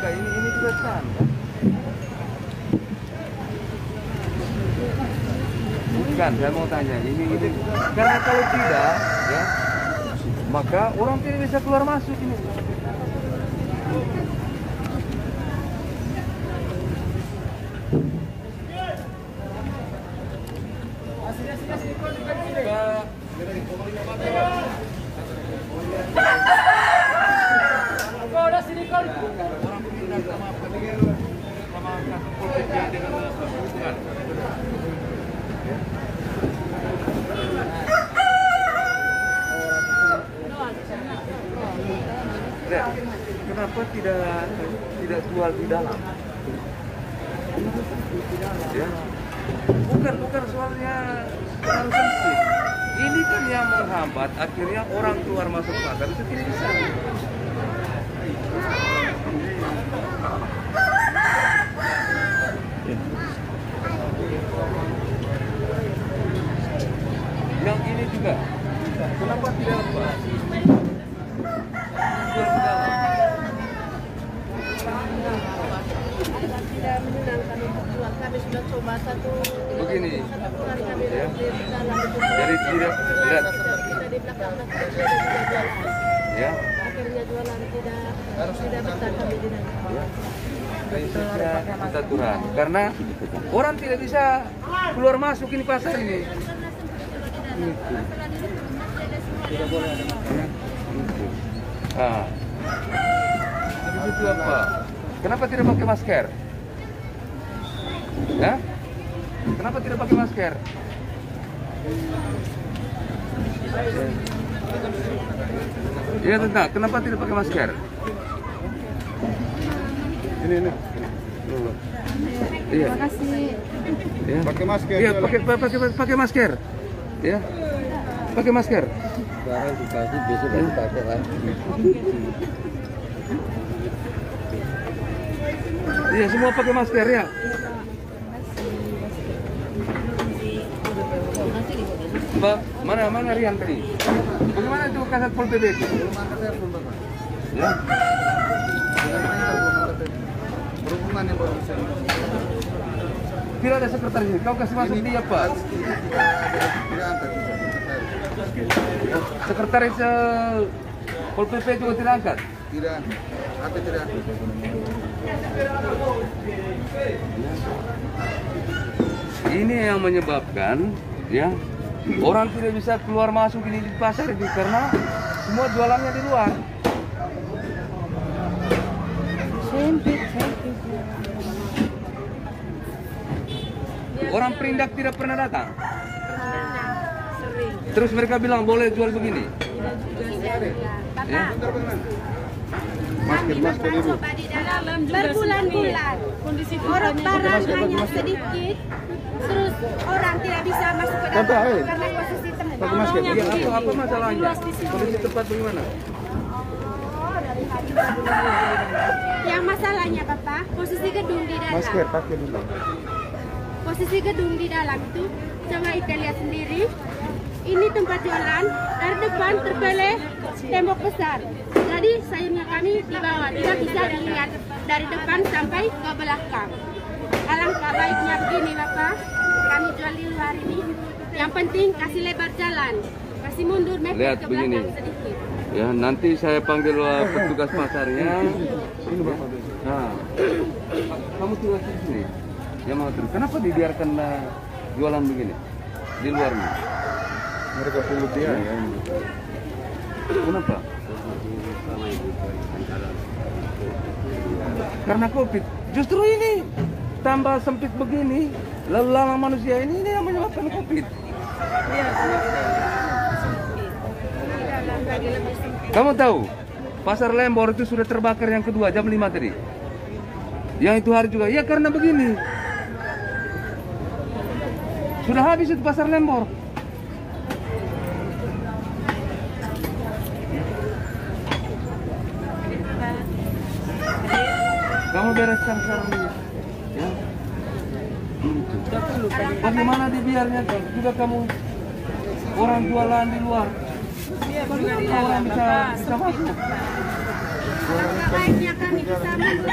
kak, ini juga stand ya? Bukan, saya mau tanya ini karena kalau tidak ya maka orang tidak bisa keluar masuk ini. Kenapa tidak jual di dalam? Ya. Bukan soalnya terlalu sempit. Ini kan yang menghambat, akhirnya orang keluar masuk pasar itu tidak bisa. Yang ini juga, kenapa tidak apa? Jual di dalam. Tidak menyenangkan untuk jual. Kami sudah coba satu Begini. bulan kami Ya. di dalam itu. Jadi tidak Kita di belakang tidak jualan. ya. Akhirnya jualan tidak betah kami di dalam. Ya. Prinsipnya peraturan. Karena orang tidak bisa keluar masuk ini pasar ini. Tidak boleh ada masalah. Ah. Habis itu apa? Kenapa tidak pakai masker? Ya? Kenapa tidak pakai masker? Iya tentang, kenapa tidak pakai masker? Ini. Iya. Terima kasih. Ya. Pakai masker. Iya, pakai masker. Ya. Pakai masker. Sekarang dikasih besok baru pakai lagi. Iya, semua pakai masker ya. Mbak, mana Rian tadi? Bagaimana itu kasat Pol PP itu? Ya. Berhubungan yang baru bisa. Tidak ada sekretaris. Kau kasih masuk dia, Pak. Tidak angkat. Sekretaris Pol PP juga tidak angkat. Tidak. Apa tidak angkat? Ini yang menyebabkan ya orang tidak bisa keluar masuk ini di pasar ini karena semua jualannya di luar. Sempit. Orang Perindak tidak pernah datang. Sering. Terus mereka bilang boleh jual begini. Ya. Masker ibu. Berbulan-bulan orang barang hanya sedikit, terus orang tidak bisa masuk ke dalam karena posisi tempat. Pakai masker. Iya, apa masalahnya? Kondisi tempat bagaimana? Yang masalahnya Bapak, posisi gedung di dalam. Masker pakai dulu. Posisi gedung di dalam itu, coba kita lihat sendiri. Ini tempat jualan, dari depan terbelah tembok besar. Jadi sayurnya kami di bawah, tidak bisa dilihat dari depan sampai ke belakang. Alangkah baiknya begini Bapak, kami jual di luar ini. Yang penting kasih lebar jalan, kasih mundur mepet Lihat ke belakang begini. sedikit. Ya, nanti saya panggil petugas pasarnya. Ini Bapak. Nah, kamu tugas di sini. Ya mau terus. Kenapa dibiarkan jualan begini di luarnya? Mereka perlu dia ya. Kenapa? Karena COVID. Justru ini tambah sempit begini, lalu lalang manusia ini yang menyebabkan COVID. Kamu tahu, pasar Lembor itu sudah terbakar yang kedua jam 5 tadi. Yang itu hari juga, ya karena begini. Sudah habis itu pasar Lembor. Kamu bereskan sekarang dulu. Ya. Bagaimana dibiarnya juga kamu orang jualan di luar? Bagaimana orang bisa masuk? Baiknya kami bisa mundur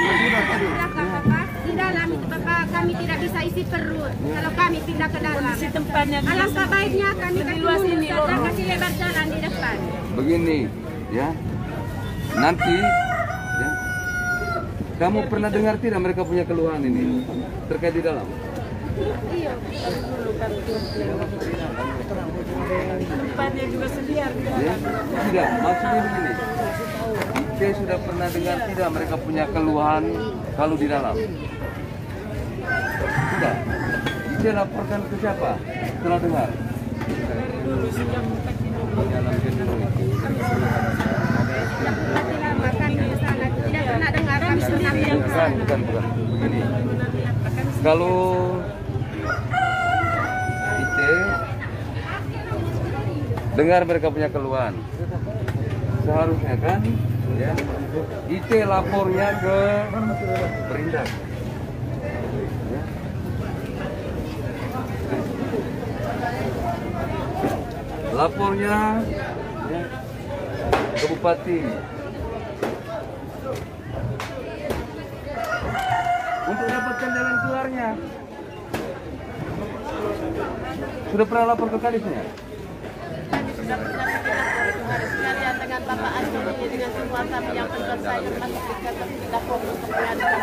kami tidak bisa isi perut kalau kami pindah ke dalam. Kondisi tempatnya Alangkah baiknya kami lebih kasih luas mundur ini, dan lorong. kasih lebar jalan di depan. Begini, ya. Nanti, ya. Kamu pernah dengar tidak mereka punya keluhan ini terkait di dalam? Iya. Tempatnya juga sediar di Ya, dalam. tidak. Maksudnya begini. Ike sudah pernah dengar tidak mereka punya keluhan kalau di dalam? Sudah. Ike laporkan ke siapa? Setelah dengar. Dulu sejak Masih lama kami di sana tidak pernah dengar kami pernah yang ke sana. Bukan. Begini. Kalau Ike dengar mereka punya keluhan, seharusnya kan, ya, Ike lapornya ke Perindak. Ya. Lapornya, ya, ke Bupati. Untuk dapatkan jalan keluarnya. Sudah pernah lapor ke Kadisnya? sudah pernah sekalian dengan Bapak Anjani dengan semua kami yang selesai masuk di dapur untuk mengadukan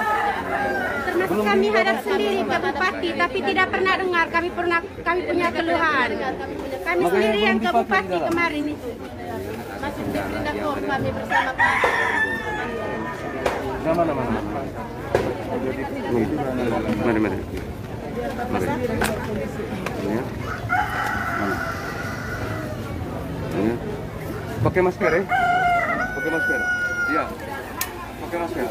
Termasuk kami hadap sendiri ke Bupati, tapi tidak pernah dengar kami punya keluhan. Kami Makanya sendiri yang belum ke dipakai Bupati dalam. kemarin itu. masih di dapur kami bersama Pak. Mana? Mari. Ya. Mana? Ya. Pakai masker ya? Pakai masker. Iya. Pakai masker.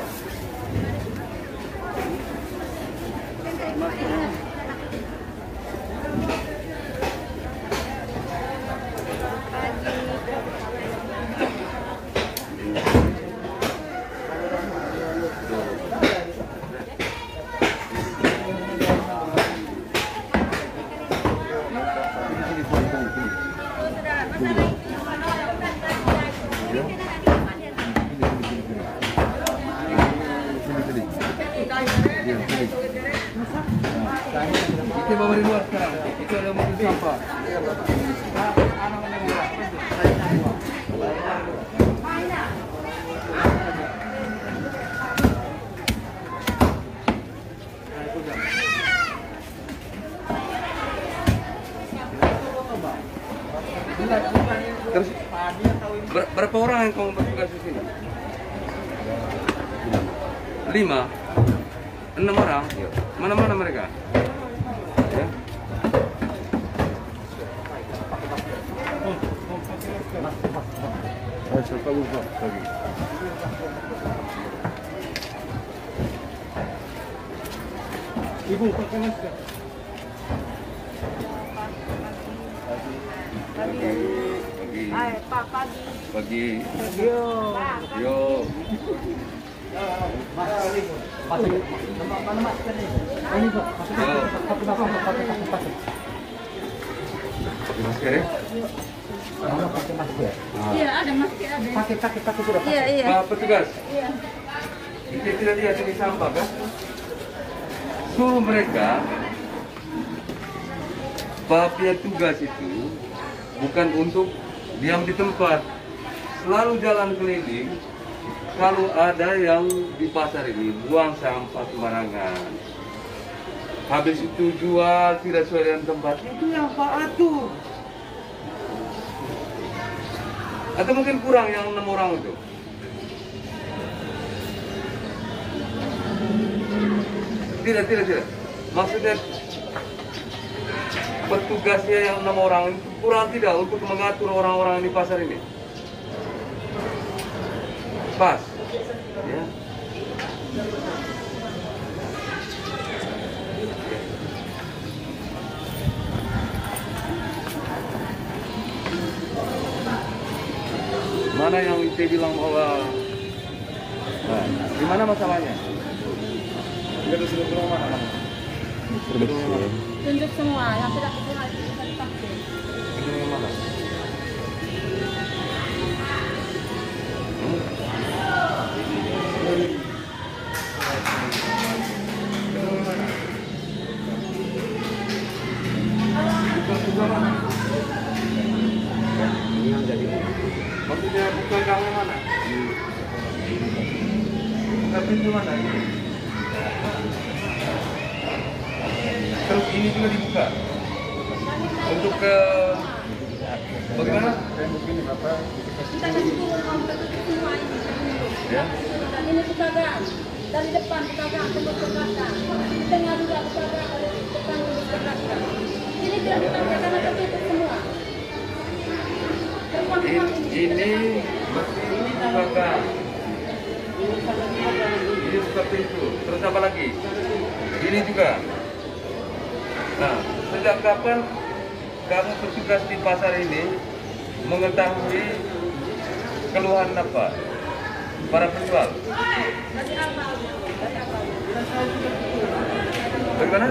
Kita bawa di luar sekarang. Itu ada mobil sampah. Terus berapa orang yang kamu bertugas di sini? 5, 6 orang. Mana mereka? Ya. Siapa lupa lagi? Ibu pakai masker. Pagi. Yo. Pakai masker ya? Iya, ada masker ada. Pakai sudah. Iya. Pak petugas. Kita tidak lihat ini sampah kan? Suruh mereka punya tugas itu bukan untuk diam di tempat, selalu jalan keliling. Kalau ada yang di pasar ini buang sampah sembarangan, habis itu jual tidak sesuai dengan tempat, itu yang Pak atur. Atau mungkin kurang yang 6 orang itu. Tidak. Maksudnya petugasnya yang 6 orang itu kurang tidak untuk mengatur orang-orang di pasar ini. Pas, ya. Mana yang IT bilang bahwa, nah, di mana masalahnya? Kita disuruh ke mana? Tunjuk semua yang sudah kita divaksin. Ini mana? Nah, pintu mana ini? Terus ini juga dibuka. Untuk ke bagaimana? Begini Bapak. Kita kasih uang semua ini. Ya. Ini pedagang dari depan pedagang tembok ke belakang, di tengah juga pedagang dari depan tembok ke belakang. Ini tidak dipakai karena tertutup semua. Ini pedagang. Ini buka pintu. Terus apa lagi? Ini juga. Nah, sejak kapan kamu bertugas di pasar ini mengetahui keluhan apa para penjual? Bagaimana?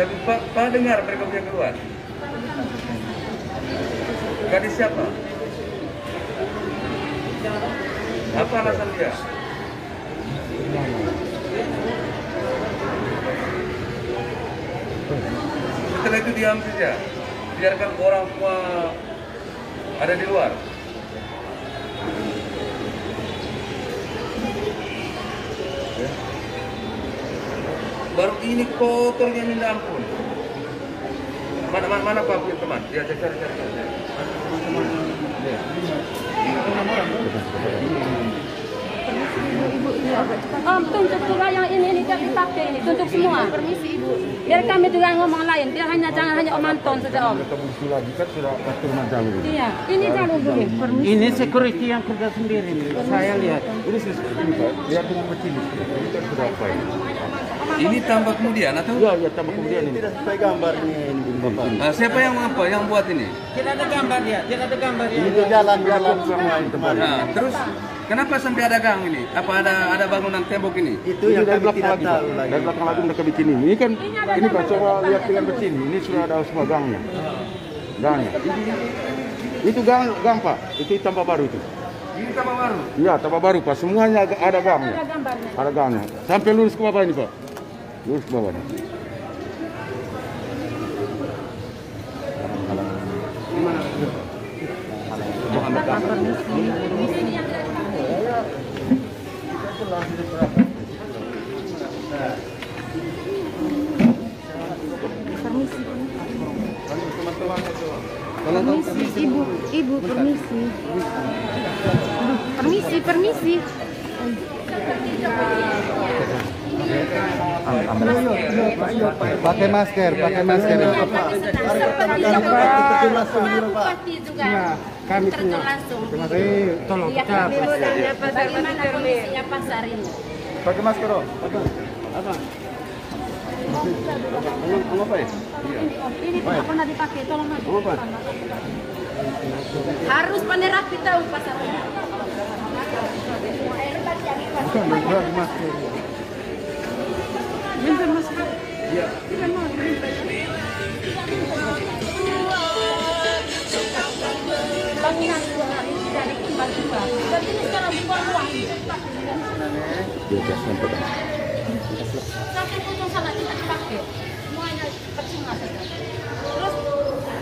Tapi Pak dengar mereka punya keluhan. Gadis siapa? Apa alasan dia? Setelah itu diam saja, biarkan orang tua ada di luar. Baru ini kotornya minta ampun. Mana Pak punya teman? Ya, cari. Tunjuk juga yang ini tidak dipakai ini, tunjuk semua. Permisi Ibu. Biar kami juga ngomong lain, dia jangan hanya Om Anton saja Om. Kita lagi kan sudah turun jalur. Iya, ini jalur dulu. Ini security yang kerja sendiri nih. Saya lihat. Ini ini Pak, lihat dengan kecil. Ini kan sudah apa ini? Ini tambah kemudian atau? Ya, tambah kemudian ini. Tidak sesuai gambarnya ini Bapak. Siapa yang buat ini? Tidak ada gambar dia. Tidak ada gambar dia. Ini jalan-jalan semua ini kemarin. Nah, terus kenapa sampai ada gang ini? Apa ada bangunan tembok ini? Itu yang dari belakang lagi, Pak. Dari belakang lagi mereka bikin ini. Ini kan, ini Pak, coba lihat dengan kecil. Ini sudah ada semua gangnya. Gangnya. Itu gang Pak. Itu tambah baru itu. Ini tambah baru. Iya, tambah baru Pak. Semuanya ada gangnya. Ada gangnya. Sampai lurus ke bawah ini Pak. Lurus ke bawah. Permisi, Ibu, permisi. Permisi. Pakai masker. Bupati juga. Kami terjun langsung. Tolong Iya, kita. kami mau tanya bagaimana kondisinya pasar ini. Pakai masker, Om. Apa? Apa ya? Ini tidak pernah dipakai, tolong masuk. Harus pandai rapi tahu pasar ini. Bukan, bukan masker. Minta masker. Iya. Bangunan 2 hari tidak dikembali juga. Dan ini sekarang dibuang uang ini. Sampai ujung sana tidak dipakai. Semuanya percuma saja. Terus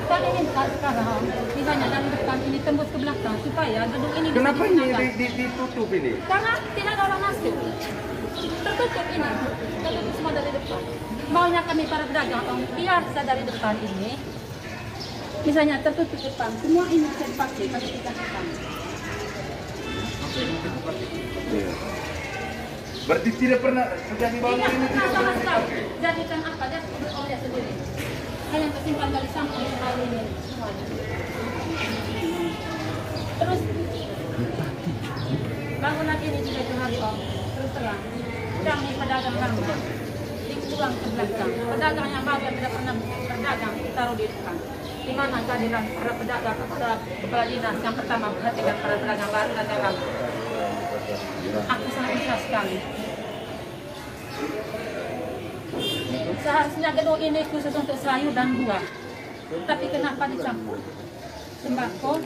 kan ini sekarang, misalnya dari depan ini tembus ke belakang supaya gedung ini bisa Kenapa ini digunakan. ditutup ini? Karena tidak ada orang masuk. Tertutup ini. Tertutup semua dari depan. Maunya kami para pedagang biasa dari depan ini. Misalnya tertutup depan, semua ini bisa dipakai tapi tidak depan. Berarti tidak pernah sejak dibangun Tidak ini pernah tidak sama pernah sekali. dipakai. Jadikan apa dia oleh sendiri. Hanya tersimpan dari samping hari ini semuanya. Terus bangunan ini juga itu hari Om. Terus terang, kami pedagang kami dibuang ke belakang. Pedagang yang bagus tidak pernah berdagang ditaruh di depan. Di mana kehadiran para pedagang atau kepala dinas yang pertama perhatikan para pedagang baru dan dagang. Aku sangat ikhlas sekali. Seharusnya gedung ini khusus untuk sayur dan buah. Tapi kenapa dicampur? Sembako,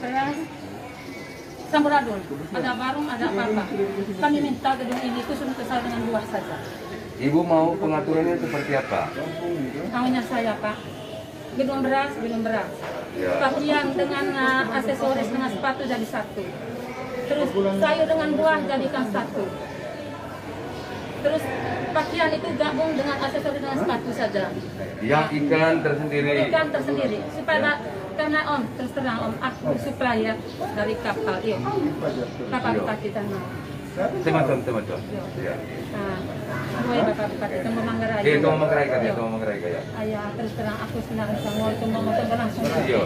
beras, samburadul. Ada warung, ada apa-apa. Kami minta gedung ini khusus untuk sayur dan buah saja. Ibu mau pengaturannya seperti apa? Maunya saya, Pak. gedung beras, Ya. pakaian dengan aksesoris dengan sepatu jadi satu, terus sayur dengan buah jadikan satu, terus pakaian itu gabung dengan aksesoris dengan sepatu saja. Yang ikan tersendiri. Ikan tersendiri supaya karena Om terus terang Om aku supplier dari kapal iyo Bapak Bupati sana. Semacam. Ya. Gue Bapak Bupati itu Manggarai. Itu Manggarai kan, itu Manggarai ya. Ayah terus terang aku sebenarnya sama itu mau langsung. Iya.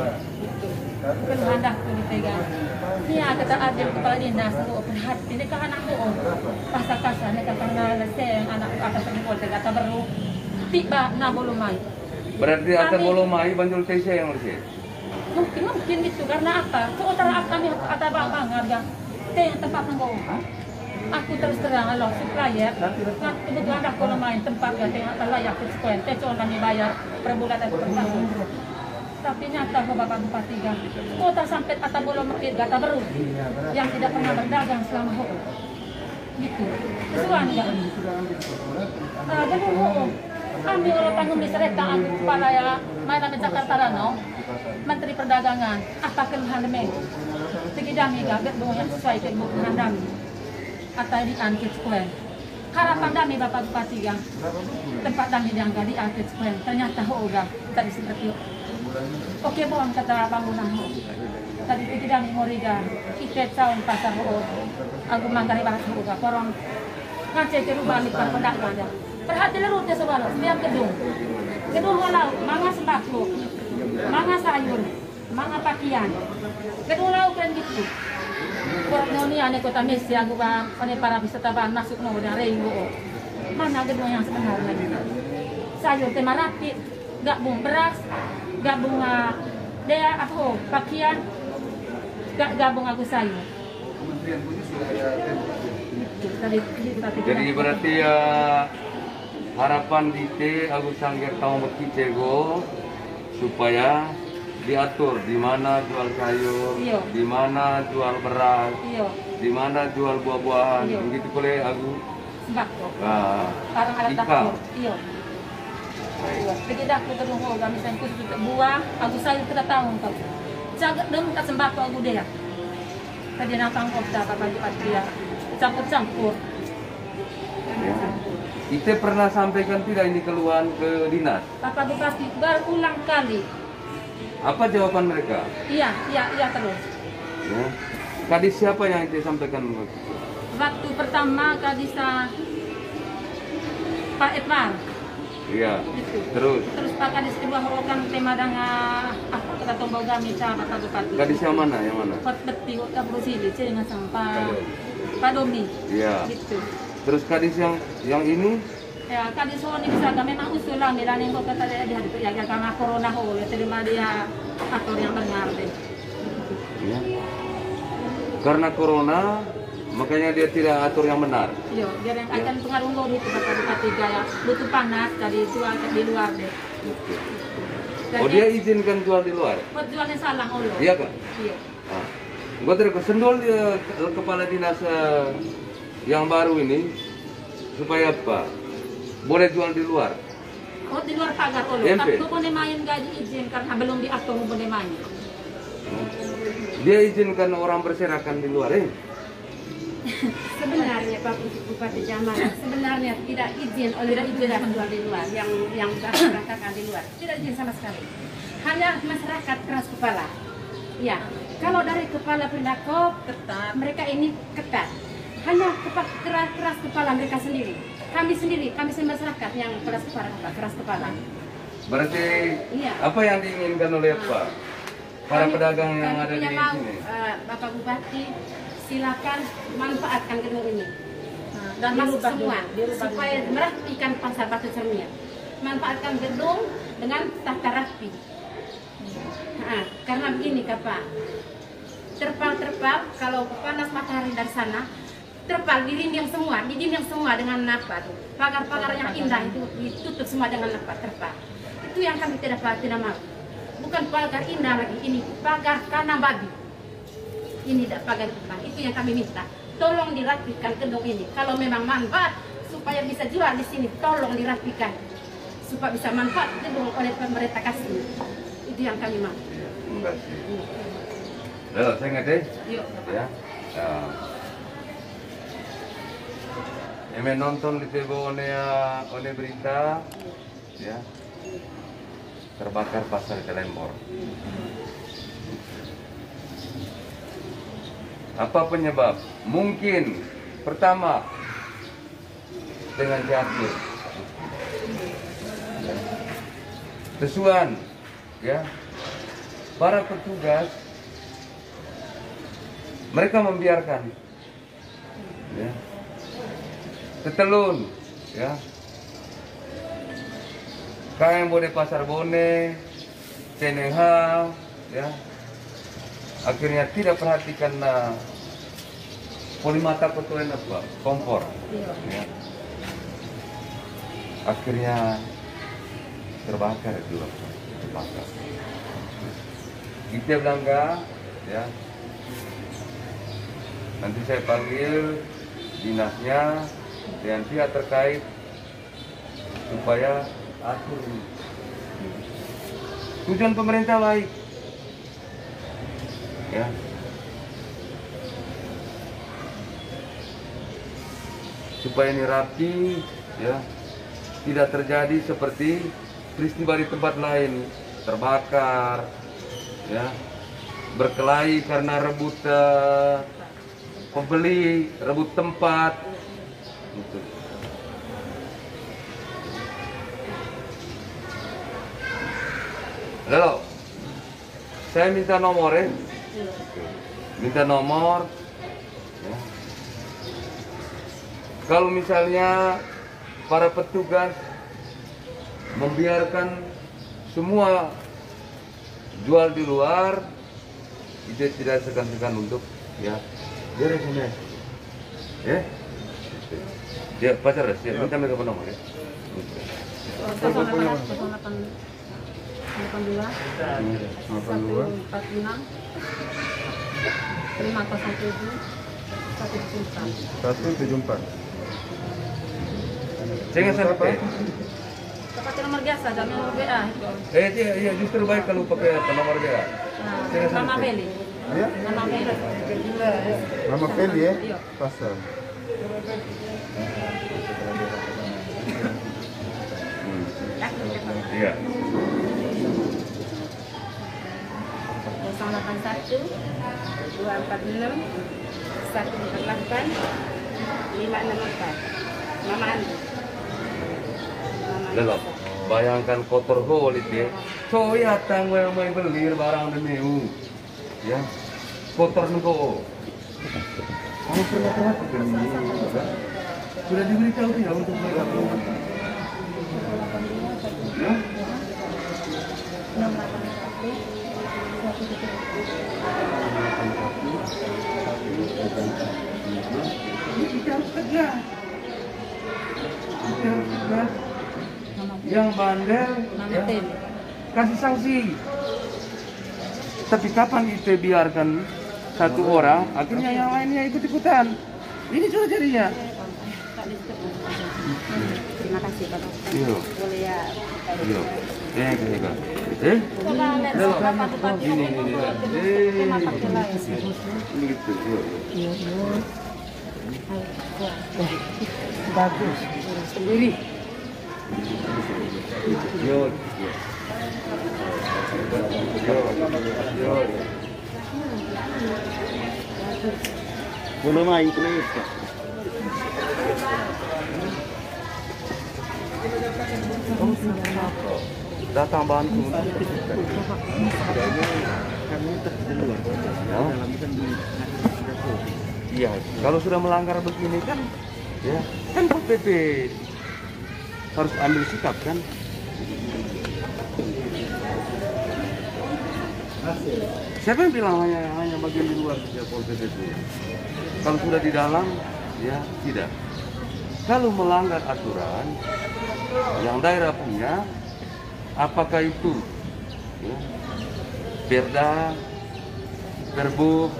Kan hendak aku dipegang. Iya kata Adil kepala dinas aku perhati ini kan anakku Om. Pasal-pasal ini kata saya anak akan pergi polsek kata baru tiba na bolomai. Berarti ada bolomai banjul tesa yang bersih. Mungkin itu karena apa? Sementara kami kata bang harga teh tempat nggak. Aku terus terang Allah supplier kan kebetulan aku main tempat gak tengok layak sekolah teh cuma kami bayar per bulan atau per tahun. Tapi nyata ke Bapak Bupati gang kota sampai kata bolong market gata baru yang tidak pernah berdagang selama ho gitu kesuan enggak jadi kami kalau tanggung di serta aku kepala ya main di Jakarta Rano Menteri Perdagangan apa keluhan demi segidami gak gedung yang sesuai kebutuhan kami atau di Angkit Square harapan kami Bapak Bupati gang tempat kami diangkat di Angkit Square ternyata ho gang tadi seperti oke bohong kata bangunan ho tadi kita kami moriga kita tahun pasar ho aku mangkari bahas ho ga korong ngacek ke rumah di pedagang aja perhati rute sebalo setiap gedung walau manga sembako manga sayur manga pakaian gedung lau kan gitu korang ni ane kota Messi aku ba ane para wisatawan masuk no dan rainbow mana gedung yang sebenarnya sayur tema rapid gabung beras gabung dia apa pakaian gabung aku sayur jadi berarti harapan di Agus Sangger tahun berkicego supaya diatur di mana jual sayur, Iyo. di mana jual beras, iyo di mana jual buah-buahan, Iyo. begitu boleh Agus. sembako Nah, parang alat ikaw. dapur iyo jadi dah aku terus ho kami sen khusus buah aku sayur kita tahun kau jaga dong tak sembako aku dia tadi nak tangkap dah Bapak Bupati dia campur-campur Ya. Ite pernah sampaikan tidak ini keluhan ke dinas? Bapak Bupati berulang kali Apa jawaban mereka? iya terus Ya. Kadis siapa yang Ite sampaikan? waktu pertama Kadisa Pak Edmar Iya. gitu. Terus Terus Pak Kadis kedua merupakan tema dengan apa kita tombol kami Bapak Bupati. kadis yang mana? Yang mana? Kot beti kot kabur sini dengan sampah Pak Domi. Iya. Gitu. Terus kadis yang ini? Ya Kadis ini bisa kami memang usul lah milani kok kata dia ya karena corona ho ya terima dia atur yang benar deh. Ya. Karena corona, makanya dia tidak atur yang benar. Iya, biar yang akan pengaruh lo itu Bapak Bupati gaya butuh panas dari jual di luar deh. Dan Oh dia izinkan jual di luar? buat jualnya salah Allah. Iya kan? Iya. Nah, gua terkesendul dia kepala dinas yang baru ini supaya apa? Boleh jual di luar. Oh di luar pagar Allah. MP. Tapi kok boleh main gak diizin karena belum diatur boleh main. Dia izinkan orang berserakan di luar Sebenarnya Pak Bupati Jamal sebenarnya tidak izin oleh tidak menjual di luar yang berangkatkan di luar tidak izin sama sekali. Hanya masyarakat keras kepala. Ya, kalau dari kepala Pindakop ketat, mereka ini ketat. Hanya keras kepala mereka sendiri. Kami masyarakat yang keras kepala. Berarti Iya. apa yang diinginkan oleh Pak? Para pedagang yang ada di mau, sini. Bapak Bupati silakan manfaatkan gedung ini. Dan Masuk dirubah semua dulu, supaya merapikan pasar Batu Cermin. Manfaatkan gedung dengan tata rapi. Nah, karena begini Pak, terpal kalau panas matahari dari sana, terpal dinding semua dengan apa tuh? Pagar-pagar yang indah itu ditutup semua dengan apa? Terpal. Itu yang kami tidak mau. Bukan pagar indah lagi, ini pagar kandang babi. Ini tidak pagar depan. Itu yang kami minta. Tolong dirapikan gedung ini. Kalau memang manfaat supaya bisa jual di sini, tolong dirapikan. supaya bisa manfaat itu oleh pemerintah kasih. Itu yang kami mau. Terima kasih. Lalu saya ngerti? Yuk. Ya. Eme nonton di TV one berita, ya, terbakar pasar Kelembor. Apa penyebab? Mungkin pertama dengan jatuh, kesuan, ya, para petugas mereka membiarkan, ya, tetelun, ya, KM Bone Pasar Bone, CNH, ya, akhirnya tidak perhatikan polimata kotoran apa kompor, ya, akhirnya terbakar juga, terbakar. Kita Belangga, ya. Nanti saya panggil dinasnya dan pihak terkait supaya atur ini. Tujuan pemerintah baik, ya. Supaya ini rapi, ya, tidak terjadi seperti peristiwa di tempat lain terbakar, ya, berkelahi karena rebut pembeli, rebut tempat, gitu. Lalu saya minta nomor, ya, minta nomor, ya. Kalau misalnya para petugas membiarkan semua jual di luar, itu tidak segan-segan untuk, ya, beres ini, ya, dia pacar ya, minta mereka nomor, ya. 0882 146 507 174. Saya nggak sampai. pakai nomor biasa, jangan nomor WA. Iya, justru baik kalau pakai nomor dia. Mama Feli. Ya? Mama Feli. Mama Feli ya? Iya. Pasar. Iya. 081 246 148 564. Mama Andi. Lalu bayangkan kotor holit ya. So ya tanggal mau beli barang demi ya, kotor nengko. Kamu pernah perhatikan ini? Sudah diberitahu tidak untuk mereka? Ya? Kita harus tegas. Kita harus tegas. Yang bandel, ya, kasih sanksi. Tapi kapan itu biarkan satu orang, akhirnya yang lainnya ikut-ikutan. Ini sudah jadinya. Terima kasih Pak Dokter. Iya. Boleh ya. Iya. Iya. Coba lihat berapa tempat Ini. Ini gitu. Iya. Bagus. Sendiri. Yo. Boleh main terus. Datang bantu. Iya, kalau sudah melanggar begini kan, ya, kan Pak PP harus ambil sikap kan. Siapa yang bilang hanya bagian di luar saja Pol PP itu? Kalau sudah di dalam, ya tidak. Kalau melanggar aturan yang daerah punya, apakah itu, ya, Perda, Perbuk,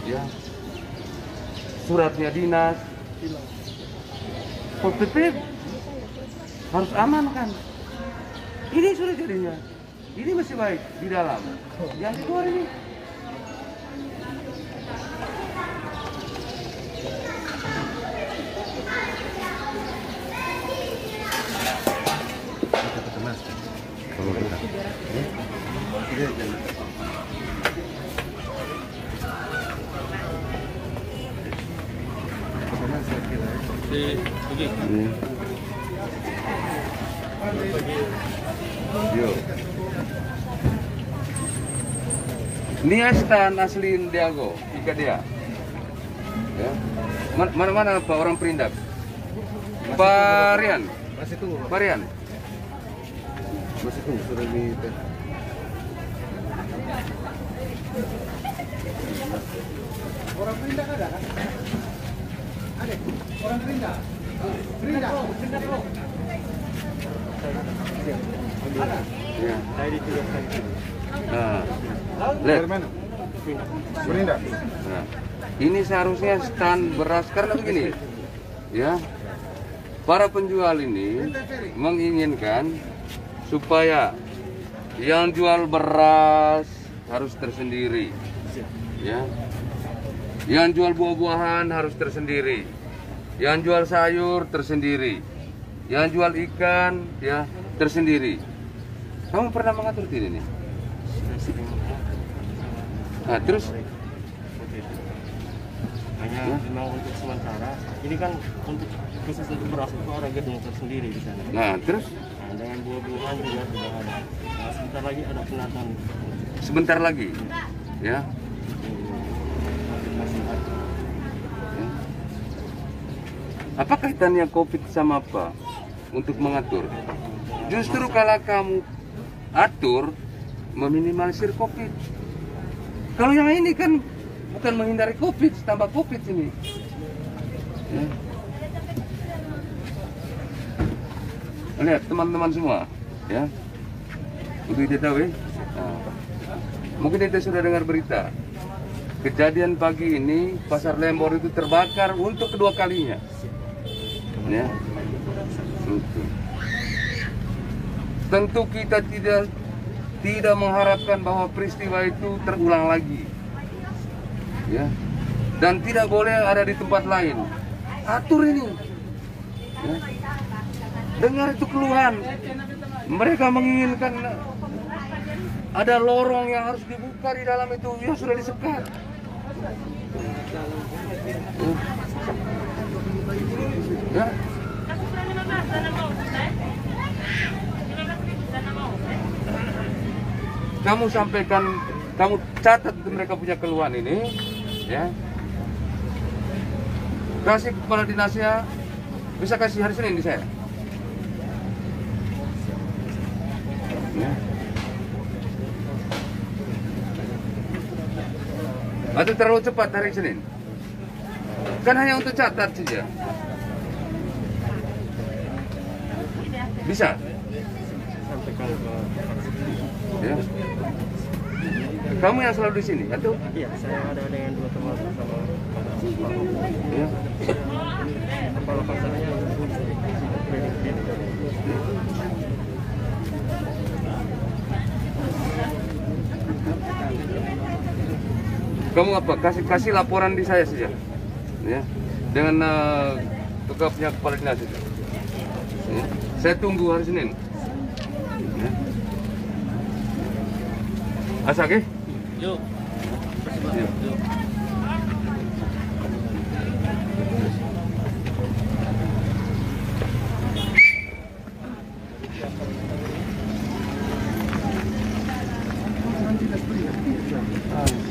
ya, suratnya dinas, Pol PP harus amankan. Ini sudah jadinya. Ini masih baik di dalam. Yang di luar ini. Yo. Ini stan asli Indiago, ikat dia. Ya. Mana Pak orang Perindak? Varian. Masih tunggu. Varian. Masih tunggu sudah di orang Perindak ada kan? Ada. Orang Perindak. Perindak. Ada. Ya. Saya ditugaskan. Nah. Lihat. mana? Perindak. Nah, ini seharusnya stand beras karena begini, ya. Para penjual ini menginginkan supaya yang jual beras harus tersendiri, ya. Yang jual buah-buahan harus tersendiri, yang jual sayur tersendiri, yang jual ikan ya tersendiri. Kamu pernah mengatur ini nih? Nah, terus hanya memang untuk sementara. Ini kan untuk khusus untuk beras itu ada gedung tersendiri di sana. nah, terus Nah, dengan buah-buahan juga sudah ada. Nah, sebentar lagi ada penataan. sebentar lagi, ya. Apa kaitannya COVID sama apa untuk mengatur? Justru kalau kamu atur meminimalisir COVID. Kalau yang ini kan bukan menghindari COVID, tambah COVID ini. Ya. Lihat teman-teman semua, ya. Untuk kita tahu, nah, mungkin kita sudah dengar berita. Kejadian pagi ini Pasar Lembor itu terbakar untuk kedua kalinya. Ya. Tentu kita tidak mengharapkan bahwa peristiwa itu terulang lagi, ya, dan tidak boleh ada di tempat lain. Atur ini, ya. Dengar itu keluhan, mereka menginginkan ada lorong yang harus dibuka di dalam itu, ya sudah disekat. Ya. Kamu sampaikan, kamu catat mereka punya keluhan ini, ya. Kasih kepala dinasnya, bisa kasih hari Senin di saya. Ya. Atau terlalu cepat hari Senin? Kan hanya untuk catat saja. Bisa? Sampaikan ke Ya. Kamu yang selalu di sini, atau? iya, saya ada dengan dua teman sama Ya. kepala pasarnya. Kamu apa? Kasih laporan di saya saja, ya. Dengan tukapnya kepala dinas itu. Ya. Saya tunggu hari Senin. Ya. Asak, Yuk. Yuk. Ah.